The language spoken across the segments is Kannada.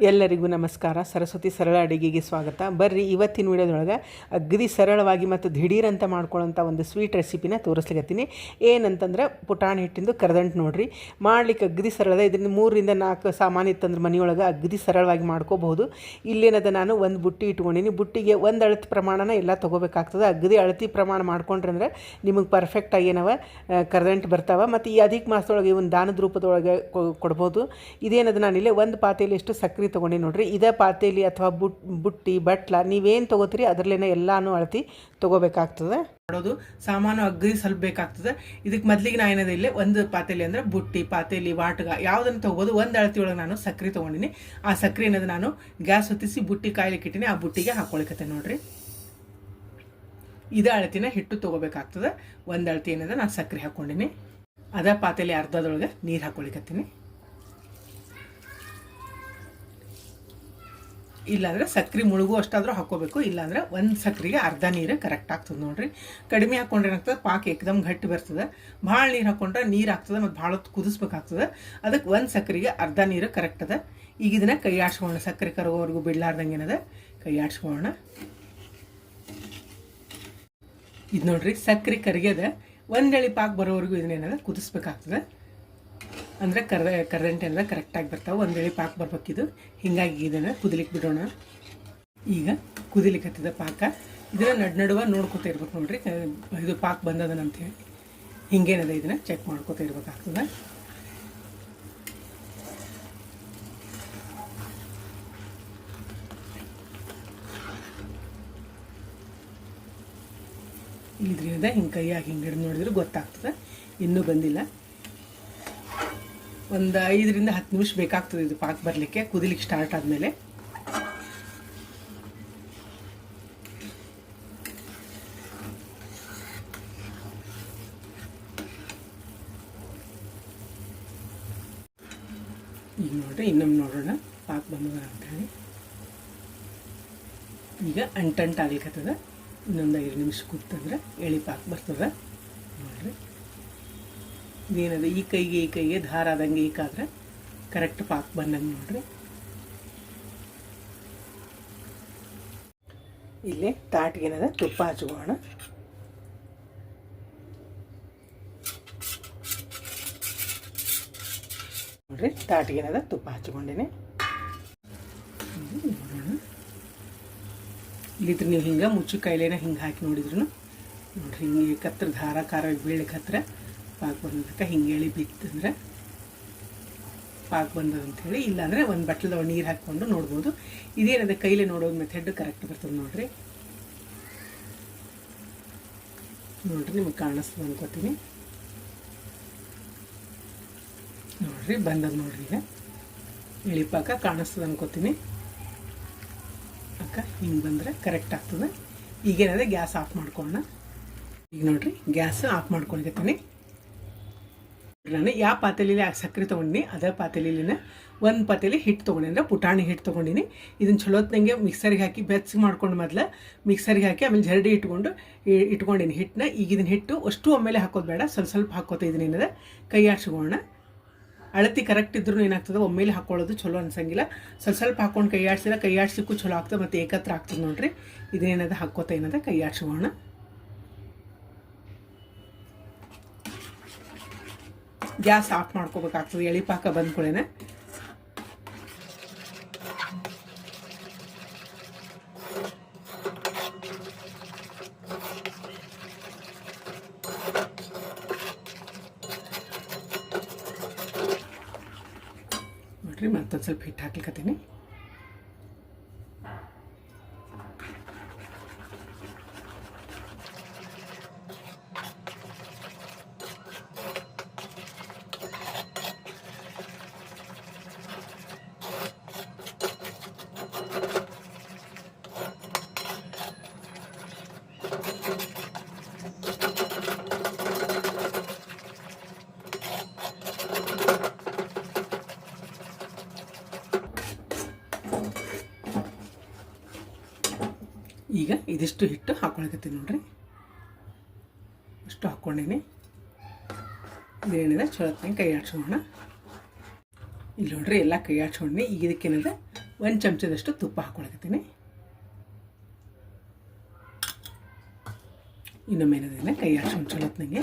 ಎಲ್ಲರಿಗೂ ನಮಸ್ಕಾರ. ಸರಸ್ವತಿ ಸರಳ ಅಡುಗೆಗೆ ಸ್ವಾಗತ. ಬರ್ರಿ ಇವತ್ತಿನ ವಿಡಿಯೋದೊಳಗೆ ಅಗದಿ ಸರಳವಾಗಿ ಮತ್ತು ದಿಢೀರಂತ ಮಾಡ್ಕೊಳ್ಳೋಂಥ ಒಂದು ಸ್ವೀಟ್ ರೆಸಿಪಿನ ತೋರಿಸ್ಲಿಕತ್ತೀನಿ. ಏನಂತಂದ್ರೆ ಪುಟಾಣಿ ಹಿಟ್ಟಿಂದು ಕರದಂಟು ನೋಡಿರಿ. ಮಾಡ್ಲಿಕ್ಕೆ ಅಗದಿ ಸರಳದ. ಇದರಿಂದ 3-4 ಸಾಮಾನು ಇತ್ತಂದ್ರೆ ಮನೆಯೊಳಗೆ ಅಗದಿ ಸರಳವಾಗಿ ಮಾಡ್ಕೋಬಹುದು. ಇಲ್ಲೇನದ ನಾನು ಒಂದು ಬುಟ್ಟಿ ಇಟ್ಕೊಂಡಿನಿ. ಬುಟ್ಟಿಗೆ ಒಂದು ಅಳತೆ ಪ್ರಮಾಣನ ಎಲ್ಲ ತೊಗೋಬೇಕಾಗ್ತದೆ. ಅಗದಿ ಅಳತೆ ಪ್ರಮಾಣ ಮಾಡ್ಕೊಂಡ್ರೆ ಅಂದ್ರೆ ನಿಮಗೆ ಪರ್ಫೆಕ್ಟಾಗಿ ಏನವ ಕರದಂಟು ಬರ್ತಾವೆ. ಮತ್ತು ಈ ಅಧಿಕ ಮಾಸದೊಳಗೆ ಒಂದು ದಾನದ ರೂಪದೊಳಗೆ ಕೊಡ್ಬೋದು. ಇದೇನದು ನಾನಿಲ್ಲೇ ಒಂದು ಪಾತ್ರೆಯಲ್ಲಿ ಎಷ್ಟು ಸಕ್ಕರೆ ತೊಗೊಂಡು ನೋಡ್ರಿ. ಇದೇ ಪಾತ್ರೆಯಲ್ಲಿ ಅಥವಾ ಬುಟ್ಟಿ ಬಟ್ಲ ನೀವೇನು ತೊಗೋತೀರಿ ಅದರಲ್ಲೇನೆ ಎಲ್ಲಾನು ಅಳತಿ ತೊಗೋಬೇಕಾಗ್ತದೆ. ಮಾಡೋದು ಸಾಮಾನು ಅಗ್ರಿ ಸ್ವಲ್ಪ ಬೇಕಾಗ್ತದೆ. ಇದಕ್ಕೆ ಮೊದಲಿಗೆ ನಾ ಏನದ ಇಲ್ಲೇ ಒಂದು ಪಾತ್ರೆಯಲ್ಲಿ ಅಂದ್ರೆ ಬುಟ್ಟಿ ಪಾತ್ರೆಯಲ್ಲಿ ವಾಟಗ ಯಾವುದನ್ನು ತೊಗೋಬೋದು. ಒಂದು ಅಳತಿ ಒಳಗೆ ನಾನು ಸಕ್ಕರೆ ತೊಗೊಂಡಿನಿ. ಆ ಸಕ್ಕರೆ ಏನದು ನಾನು ಗ್ಯಾಸ್ ಹೊತ್ತಿಸಿ ಬುಟ್ಟಿ ಕಾಯ್ಲಿಕ್ಕೆ ಇಟ್ಟಿನಿ. ಆ ಬುಟ್ಟಿಗೆ ಹಾಕೊಳಿಕತ್ತೆ ನೋಡ್ರಿ. ಇದೇ ಅಳತಿನ ಹಿಟ್ಟು ತೊಗೋಬೇಕಾಗ್ತದೆ. ಒಂದು ಅಳತಿ ಏನದ ನಾನು ಸಕ್ಕರೆ ಹಾಕ್ಕೊಂಡಿನಿ. ಅದ ಪಾತ್ರೆಯಲ್ಲಿ ಅರ್ಧದೊಳಗೆ ನೀರು ಹಾಕೊಳಿಕತ್ತೀನಿ. ಇಲ್ಲಾಂದರೆ ಸಕ್ಕರೆ ಮುಳುಗು ಅಷ್ಟಾದರೂ ಹಾಕ್ಕೋಬೇಕು. ಇಲ್ಲಾಂದ್ರೆ ಒಂದು ಸಕ್ಕರೆಗೆ ಅರ್ಧ ನೀರು ಕರೆಕ್ಟ್ ಆಗ್ತದೆ ನೋಡ್ರಿ. ಕಡಿಮೆ ಹಾಕ್ಕೊಂಡ್ರೆ ಏನಾಗ್ತದೆ ಪಾಕ ಏಕದಮ್ ಗಟ್ಟಿ ಬರ್ತದೆ. ಭಾಳ ನೀರು ಹಾಕ್ಕೊಂಡ್ರೆ ನೀರು ಆಗ್ತದೆ ಮತ್ತು ಭಾಳ ಹೊತ್ತು ಕುದಿಸ್ಬೇಕಾಗ್ತದೆ. ಅದಕ್ಕೆ ಒಂದು ಸಕ್ಕರೆಗೆ ಅರ್ಧ ನೀರು ಕರೆಕ್ಟ್ ಅದ. ಈಗ ಇದನ್ನು ಕೈ ಆಡ್ಸ್ಕೊಳ್ಳೋಣ. ಸಕ್ಕರೆ ಕರಗೋವರೆಗೂ ಬಿಡ್ಲಾರ್ದಂಗೆ ಏನದ ಕೈ ಆಡ್ಸ್ಕೊಳ್ಳೋಣ. ಇದು ನೋಡ್ರಿ ಸಕ್ಕರೆ ಕರಿಗ್ಯದ. ಒಂದೆಳಿ ಪಾಕ ಬರೋವರೆಗೂ ಇದನ್ನೇನದ ಕುದಿಸ್ಬೇಕಾಗ್ತದೆ. ಅಂದರೆ ಕರದಂಟೆ ಎಲ್ಲ ಕರೆಕ್ಟಾಗಿ ಬರ್ತಾವೆ. ಒಂದೇಳಿ ಪಾಕ ಬರ್ಬೇಕಿದು. ಹೀಗಾಗಿ ಇದನ್ನು ಕುದಿಲಿಕ್ಕೆ ಬಿಡೋಣ. ಈಗ ಕುದಿಲಿಕ್ಕೆ ಹತ್ತಿದ ಪಾಕ. ಇದನ್ನು ನಡುವ ನೋಡ್ಕೊತಾ ಇರ್ಬೇಕು ನೋಡ್ರಿ. ಇದು ಪಾಕ ಬಂದದನಂತೇಳಿ ಹಿಂಗೇನದ ಇದನ್ನು ಚೆಕ್ ಮಾಡ್ಕೊತಾ ಇರ್ಬೇಕಾಗ್ತದೆ. ಇದರಿಂದ ಹಿಂಗೆ ಕೈಯಾಗಿ ಹಿಂಗೆ ಹಿಡಿದು ನೋಡಿದ್ರೆ ಗೊತ್ತಾಗ್ತದೆ ಇನ್ನೂ ಬಂದಿಲ್ಲ. ಒಂದು 5-10 ನಿಮಿಷ ಬೇಕಾಗ್ತದೆ ಇದು ಪಾಕ ಬರಲಿಕ್ಕೆ. ಕುದಿಲಿಕ್ಕೆ ಸ್ಟಾರ್ಟ್ ಆದಮೇಲೆ ಈಗ ನೋಡ್ರಿ ಇನ್ನೊಮ್ಮೆ ನೋಡೋಣ ಪಾಕ ಬಂದದ ಅಂತೇಳಿ. ಈಗ ಅಂಟಂಟಾಗ್ಲಿಕ್ಕತ್ತದ. ಇನ್ನೊಂದು 5 ನಿಮಿಷ ಕೂತಂದ್ರೆ ಎಳಿ ಪಾಕ ಬರ್ತದೆ ನೋಡ್ರಿ. ಇದೇನದ ಈ ಕೈಗೆ ಧಾರ ಆದಂಗೆ ಈಕಾದ್ರೆ ಕರೆಕ್ಟ್ ಪಾಕ ಬಂದಂಗೆ ನೋಡ್ರಿ. ಇಲ್ಲಿ ತಾಟಿಗೆ ಏನದ ತುಪ್ಪ ಹಚ್ಕೋಣ. ನೋಡ್ರಿ ತಾಟಿಗೆ ಏನದ ತುಪ್ಪ ಹಚ್ಕೊಂಡೇನೆ. ನೋಡೋಣ. ಇಲ್ಲಿದ್ರೆ ನೀವು ಹಿಂಗೆ ಮುಚ್ಚು ಕೈಲೇನ ಹಿಂಗೆ ಹಾಕಿ ನೋಡಿದ್ರು ನೋಡ್ರಿ ಹಿಂಗೆ ಕತ್ರ ಧಾರ ಖಾರ ಬೀಳಕ್ಕೆ ಹತ್ರ ಪಾಕ ಬಂದದಕ್ಕೆ ಹಿಂಗೆ ಎಳಿ ಬಿತ್ತಂದ್ರೆ ಪಾಕ ಬಂದದಂಥೇಳಿ. ಇಲ್ಲಾಂದರೆ ಒಂದು ಬಟ್ಲದೊಳಗೆ ನೀರು ಹಾಕ್ಕೊಂಡು ನೋಡ್ಬೋದು. ಇದೇನದ ಕೈಲೇ ನೋಡೋದು ಮೆಥಡ್ ಕರೆಕ್ಟ್ ಬರ್ತದೆ ನೋಡ್ರಿ. ನೋಡ್ರಿ ನಿಮಗೆ ಕಾಣಿಸ್ತದೆ ಅನ್ಕೋತೀನಿ. ನೋಡ್ರಿ ಬಂದದ ನೋಡ್ರಿ. ಈಗ ಎಳಿ ಪಾಕ ಕಾಣಿಸ್ತದೆ ಅನ್ಕೋತೀನಿ. ಅಕ್ಕ ಹಿಂಗೆ ಬಂದರೆ ಕರೆಕ್ಟ್ ಆಗ್ತದೆ. ಈಗೇನದ ಗ್ಯಾಸ್ ಆಫ್ ಮಾಡ್ಕೊಳ್ಳೋಣ. ಈಗ ನೋಡ್ರಿ ಗ್ಯಾಸ್ ಆಫ್ ಮಾಡ್ಕೊಳ್ತೀನಿ. ನಾನು ಯಾವ ಪಾತ್ರೆಯಲ್ಲಿ ಸಕ್ಕರೆ ತೊಗೊಂಡಿನಿ ಅದೇ ಪಾತ್ರೆಲಿನ ಒಂದು ಪಾತ್ರೆಲಿ ಹಿಟ್ಟು ತೊಗೊಂಡಿ ಅಂದರೆ ಪುಟಾಣಿ ಹಿಟ್ಟು ತೊಗೊಂಡಿನಿ. ಇದನ್ನು ಚಲೋತ್ನಂಗೆ ಮಿಕ್ಸರಿಗೆ ಹಾಕಿ ಬೆಚ್ಚಗೆ ಮಾಡ್ಕೊಂಡು ಮೊದಲು ಮಿಕ್ಸರಿಗೆ ಹಾಕಿ ಆಮೇಲೆ ಜರಡಿ ಇಟ್ಕೊಂಡಿನಿ ಹಿಟ್ಟನ್ನ. ಈಗ ಇದನ್ನ ಹಿಟ್ಟು ಅಷ್ಟು ಒಮ್ಮೆಲೆ ಹಾಕೋದು ಬೇಡ, ಸ್ವಲ್ಪ ಸ್ವಲ್ಪ ಹಾಕೋತಾ ಇದನ್ನೇನದ ಕೈ ಆಡ್ಸ್ಕೊಳ್ಳೋಣ. ಅಳತಿ ಕರೆಕ್ಟ್ ಇದ್ರೂ ಏನಾಗ್ತದೆ ಒಮ್ಮೆಲೆ ಹಾಕ್ಕೊಳ್ಳೋದು ಚಲೋ ಅನ್ಸಂಗಿಲ್ಲ. ಸ್ವಲ್ಪ ಸ್ವಲ್ಪ ಹಾಕ್ಕೊಂಡು ಕೈ ಆಡ್ಸಿಕ್ಕೂ ಚಲೋ ಆಗ್ತದೆ ಮತ್ತು ಏಕತ್ರ ಆಗ್ತದೆ ನೋಡ್ರಿ. ಇದನ್ನೇನದ ಹಾಕೋತಾ ಏನದ ಕೈ ಆಡ್ಸ್ಕೊಳ್ಳೋಣ. ಗ್ಯಾಸ್ ಆಫ್ ಮಾಡ್ಕೋಬೇಕಾಗ್ತದೆ ಎಳಿ ಪಾಕ ಬಂದ್ಕೊಳ್ಳೇನೆ. ನೋಡ್ರಿ ಮತ್ತೊಂದು ಸ್ವಲ್ಪ ಹಿಟ್ಟು ಹಾಕ್ಲಿಕ್ಕತ್ತೀನಿ. ಈಗ ಇದಿಷ್ಟು ಹಿಟ್ಟು ಹಾಕ್ಕೊಳಕತ್ತೀನಿ ನೋಡ್ರಿ. ಇಷ್ಟು ಹಾಕ್ಕೊಂಡೇನಿ. ಇದೇನಿದೆ ಚಲೋತ್ನಾಗ ಕೈ ಆಡ್ಸೋಣ. ಇಲ್ಲಿ ನೋಡ್ರಿ ಎಲ್ಲ ಕೈ ಆಡ್ಸ್ಕೊಂಡ್ನಿ. ಈಗ ಇದಕ್ಕೇನಿದೆ 1 ಚಮಚದಷ್ಟು ತುಪ್ಪ ಹಾಕ್ಕೊಳಕತ್ತೀನಿ. ಇನ್ನೊಮ್ಮೆ ಏನದನ್ನ ಕೈ ಆಡ್ಸ್ಕೊಂಡು ಚಲೋತ್ನಂಗೆ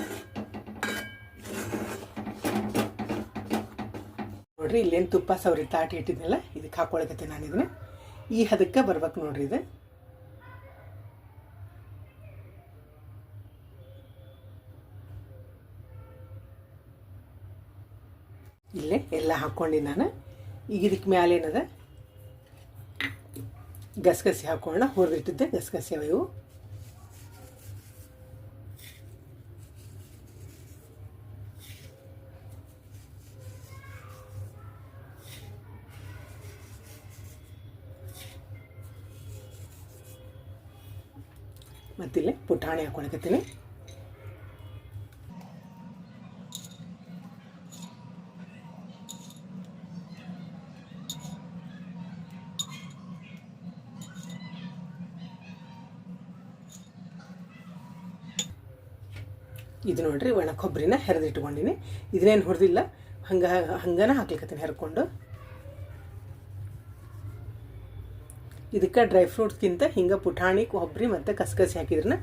ನೋಡ್ರಿ. ಇಲ್ಲೇನು ತುಪ್ಪ ಸವರಿ ತಾಟಿ ಇಟ್ಟಿದ್ನಲ್ಲ ಇದಕ್ಕೆ ಹಾಕ್ಕೊಳಕತ್ತೀನಿ ನಾನು. ಇದನ್ನ ಈ ಹದಕ್ಕೆ ಬರ್ಬೇಕು ನೋಡ್ರಿ. ಇದು ಇಲ್ಲೇ ಎಲ್ಲ ಹಾಕ್ಕೊಂಡು ನಾನು ಈಗ ಇದಕ್ಕೆ ಮ್ಯಾಲೆ ಏನದ ಗಸಗಸೆ ಹಾಕ್ಕೊಳ್ಳೋಣ. ಹುರಿದಿಟ್ಟಿದ್ದೆ ಗಸಗಸೆ ಇವು. ಮತ್ತಿಲ್ಲೇ ಪುಟಾಣಿ ಹಾಕ್ಕೊಳಕತ್ತೀನಿ. ಇದು ನೋಡ್ರಿ ಒಣ ಕೊಬ್ಬರಿನ ಹೆರೆದಿಟ್ಕೊಂಡಿನಿ. ಇದನ್ನೇನು ಹುರಿದಿಲ್ಲ, ಹಂಗನ ಹಾಕ್ಲಿಕ್ಕತ್ತೀನಿ ಹೆರ್ಕೊಂಡು. ಇದಕ್ಕೆ ಡ್ರೈ ಫ್ರೂಟ್ಸ್ಗಿಂತ ಹಿಂಗೆ ಪುಟಾಣಿ ಕೊಬ್ಬರಿ ಮತ್ತು ಕಸಗಸೆ ಹಾಕಿದ್ರನ್ನ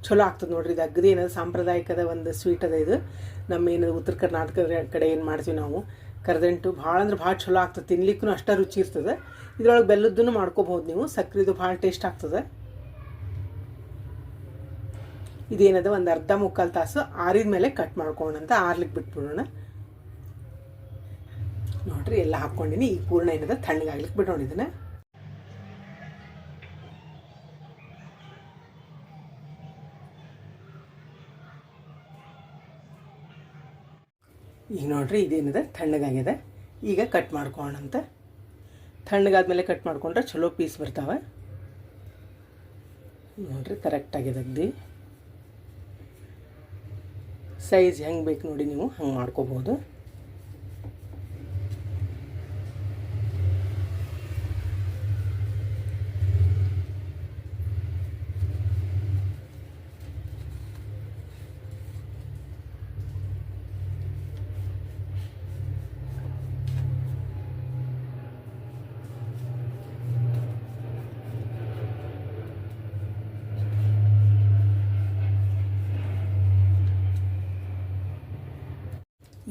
ಚಲೋ ಆಗ್ತದೆ ನೋಡ್ರಿ. ಇದು ಅಗದಿ ಏನದು ಸಾಂಪ್ರದಾಯಿಕದ ಒಂದು ಸ್ವೀಟ್ ಅದ. ಇದು ನಮ್ಮ ಏನದು ಉತ್ತರ ಕರ್ನಾಟಕದ ಕಡೆ ಏನು ಮಾಡ್ತೀವಿ ನಾವು ಕರದಂಟು ಭಾಳ ಅಂದ್ರೆ ಭಾಳ ಚಲೋ ಆಗ್ತದೆ. ತಿನ್ಲಿಕ್ಕೂ ಅಷ್ಟೇ ರುಚಿ ಇರ್ತದೆ. ಇದ್ರೊಳಗೆ ಬೆಲ್ಲದ್ದನ್ನು ಮಾಡ್ಕೋಬೋದು ನೀವು. ಸಕ್ಕರೆದು ಭಾಳ ಟೇಸ್ಟ್ ಆಗ್ತದೆ. ಇದೇನದ ಒಂದು ಅರ್ಧ ಮುಕ್ಕಾಲು ತಾಸು ಆರಿದ ಮೇಲೆ ಕಟ್ ಮಾಡ್ಕೊಳ್ಳೋಣಂತ ಆರ್ಲಿಕ್ಕೆ ಬಿಟ್ಬಿಡೋಣ ನೋಡ್ರಿ. ಎಲ್ಲ ಹಾಕ್ಕೊಂಡಿನಿ. ಈ ಪೂರ್ಣ ಏನದ ತಣ್ಣಗಾಗ್ಲಿಕ್ಕೆ ಬಿಡೋಣ ಇದನ್ನು. ಈಗ ನೋಡ್ರಿ ಇದೇನದ ತಣ್ಣಗಾಗ್ಯದ. ಈಗ ಕಟ್ ಮಾಡ್ಕೊಳ್ಳೋಣಂತ. ತಣ್ಣಗಾದ್ಮೇಲೆ ಕಟ್ ಮಾಡ್ಕೊಂಡ್ರೆ ಚಲೋ ಪೀಸ್ ಬರ್ತಾವೆ ನೋಡ್ರಿ. ಕರೆಕ್ಟಾಗಿದೆ ಅಗ್ದಿ. ಸೈಜ್ ಹೆಂಗೆ ಬೇಕು ನೋಡಿ ನೀವು ಹಂಗೆ ಮಾಡ್ಕೋಬೋದು.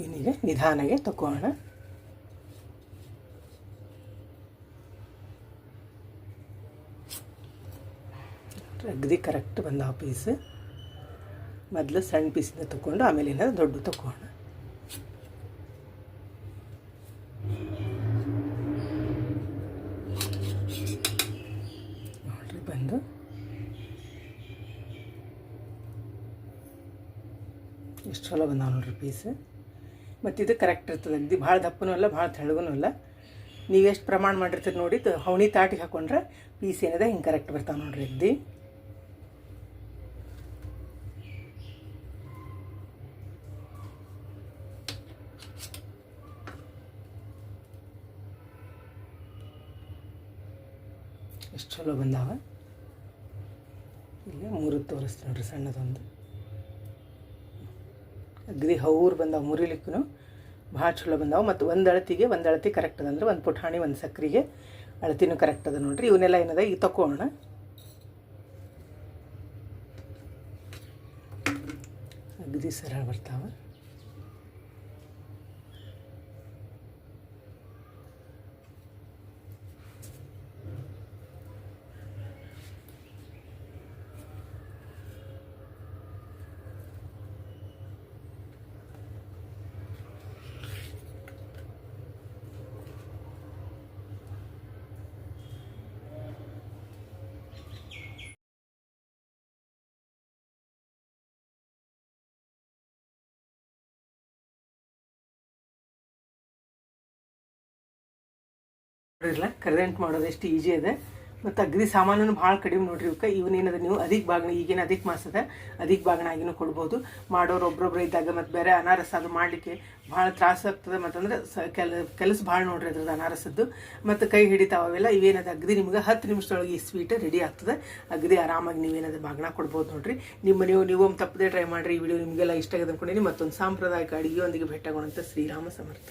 ಇದೀಗ ನಿಧಾನಾಗೆ ತಗೊಳ್ಳೋಣ. ಅಗದಿ ಕರೆಕ್ಟ್ ಬಂದಾವ ಪೀಸ್. ಮೊದಲು ಸಣ್ಣ ಪೀಸಿಂದ ತಗೊಂಡು ಆಮೇಲೆ ಏನಾದ್ರು ದೊಡ್ಡ ತಗೊಳ್ಳೋಣ. ನೋಡ್ರಿ ಬಂದು ಎಷ್ಟು ಚಲೋ ಬಂದಾವ ನೋಡ್ರಿ ಪೀಸ್. ಮತ್ತು ಇದು ಕರೆಕ್ಟ್ ಇರ್ತದೆ. ಅಗದಿ ಭಾಳ ದಪ್ಪನೂ ಅಲ್ಲ ಭಾಳ ತೆಳ್ಳಗೂ ಅಲ್ಲ. ನೀವು ಎಷ್ಟು ಪ್ರಮಾಣ ಮಾಡಿರ್ತೀರಿ ನೋಡಿ ಹವಣಿ ತಾಟಿಗೆ ಹಾಕೊಂಡ್ರೆ ಪೀಸ್ ಏನಿದೆ ಹಿಂಗೆ ಕರೆಕ್ಟ್ ಬರ್ತಾವೆ ನೋಡ್ರಿ. ಅಗದಿ ಎಷ್ಟು ಚಲೋ ಬಂದಾವ. ಇಲ್ಲಿ 3 ತೋರಿಸ್ತೀನಿ ನೋಡ್ರಿ. ಸಣ್ಣದೊಂದು ಅಗದಿ ಹೌರು ಬಂದಾವ. ಮುರಿಲಿಕ್ಕೂ ಭಾಳ ಚಲೋ ಬಂದಾವ. ಮತ್ತು ಒಂದು ಅಳತಿ ಕರೆಕ್ಟ್ ಅದ. ಅಂದ್ರೆ ಒಂದು ಪುಟಾಣಿ ಒಂದು ಸಕ್ಕರೆಗೆ ಅಳತಿನೂ ಕರೆಕ್ಟ್ ಅದ ನೋಡ್ರಿ. ಇವನ್ನೆಲ್ಲ ಏನದ ಈಗ ತಗೊಳ್ಳೋಣ. ಅಗದಿ ಸರಳ ಬರ್ತಾವ. ನೋಡಿರಲ್ಲ ಕರದಂಟು ಮಾಡೋದು ಎಷ್ಟು ಈಜಿ ಇದೆ. ಮತ್ತು ಅಗದಿ ಸಾಮಾನು ಭಾಳ ಕಡಿಮೆ ನೋಡ್ರಿ. ಇವಕ್ಕೆ ಇವನೇನದ ನೀವು ಅಧಿಕ ಬಾಗಣ ಈಗೇನು ಅಧಿಕ ಮಾಸದ ಅಧಿಕ ಬಾಗಣ ಆಗಿನೂ ಕೊಡ್ಬೋದು. ಮಾಡೋರು ಒಬ್ಬೊಬ್ಬರು ಇದ್ದಾಗ ಮತ್ತು ಬೇರೆ ಅನಾರಸ ಅದು ಮಾಡಲಿಕ್ಕೆ ಭಾಳ ತ್ರಾಸ ಆಗ್ತದೆ. ಮತ್ತಂದ್ರೆ ಕೆಲಸ ಭಾಳ ನೋಡ್ರಿ ಅದ್ರದ್ದು ಅನಾರಸದ್ದು. ಮತ್ತು ಕೈ ಹಿಡಿತಾವೆಲ್ಲ ಇವೇನದ ಅಗದಿ ನಿಮ್ಗೆ 10 ನಿಮಿಷದೊಳಗೆ ಈ ಸ್ವೀಟ್ ರೆಡಿ ಆಗ್ತದೆ. ಅಗದಿ ಆರಾಮಾಗಿ ನೀವೇನದ ಬಾಗಣ ಕೊಡ್ಬೋದು ನೋಡ್ರಿ. ನೀವು ತಪ್ಪದೆ ಟ್ರೈ ಮಾಡಿರಿ. ಈ ವಿಡಿಯೋ ನಿಮಗೆಲ್ಲ ಇಷ್ಟ ಆಗಿದೆ ಅಂದ್ಕೊಂಡಿನಿ. ಮತ್ತೊಂದು ಸಾಂಪ್ರದಾಯಿಕ ಅಡುಗೆಯೊಂದಿಗೆ ಭೇಟಿಯಾಗೋಣಂತ. ಶ್ರೀರಾಮ ಸಮರ್ಥ.